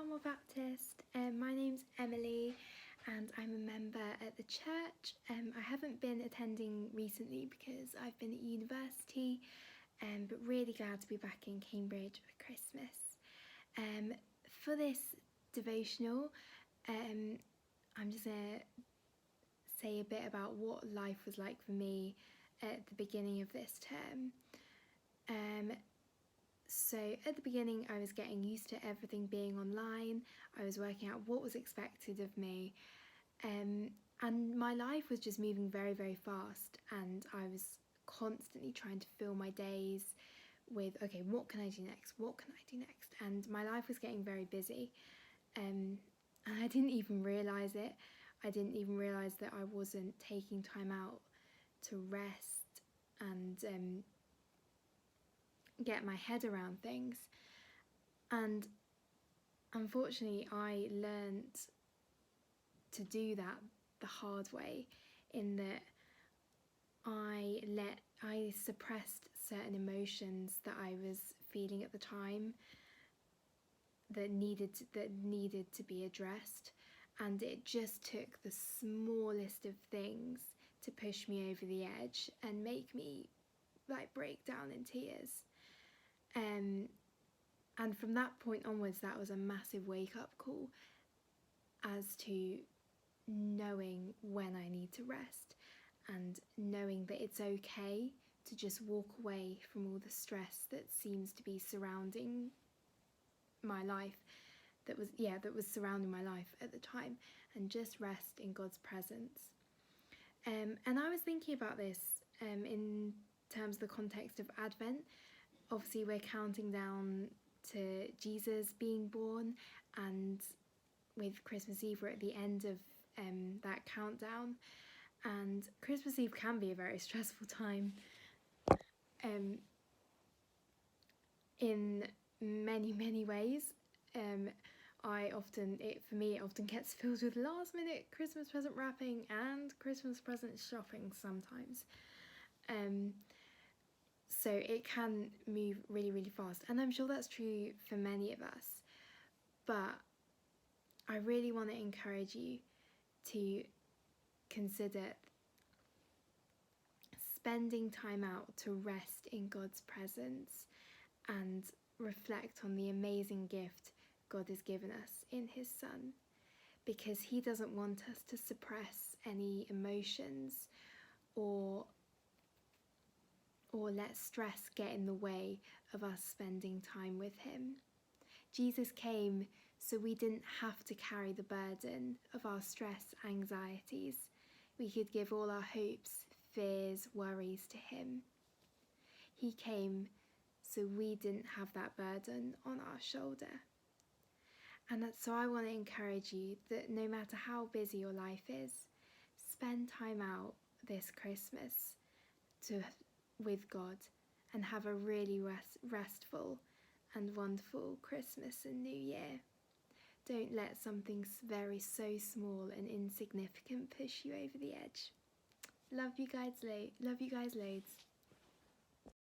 Carmel Baptist. My name's Emily and I'm a member at the church. I haven't been attending recently because I've been at university, but really glad to be back in Cambridge for Christmas. For this devotional, I'm just going to say a bit about what life was like for me at the beginning of this term. So at the beginning I was getting used to everything being online. I was working out what was expected of me, and my life was just moving very, very fast, and I was constantly trying to fill my days with, okay, what can I do next? What can I do next? And my life was getting very busy, and I didn't even realise it. I didn't even realise that I wasn't taking time out to rest and get my head around things. And unfortunately I learnt to do that the hard way, in that I suppressed certain emotions that I was feeling at the time that needed to be addressed, and it just took the smallest of things to push me over the edge and make me break down in tears. And from that point onwards, that was a massive wake-up call as to knowing when I need to rest, and knowing that it's okay to just walk away from all the stress that seems to be surrounding my life, that was surrounding my life at the time, and just rest in God's presence. And I was thinking about this in terms of the context of Advent. Obviously we're counting down to Jesus being born, and with Christmas Eve we're at the end of that countdown, and Christmas Eve can be a very stressful time in many ways. For me it often gets filled with last minute Christmas present wrapping and Christmas present shopping sometimes. So it can move really, really fast, and I'm sure that's true for many of us. But I really want to encourage you to consider spending time out to rest in God's presence and reflect on the amazing gift God has given us in His Son, because He doesn't want us to suppress any emotions or let stress get in the way of us spending time with Him. Jesus came so we didn't have to carry the burden of our stress, anxieties. We could give all our hopes, fears, worries to Him. He came so we didn't have that burden on our shoulder. And so I want to encourage you that no matter how busy your life is, spend time out this Christmas with God, and have a really restful and wonderful Christmas and New Year. Don't let something so small and insignificant push you over the edge. Love you guys loads.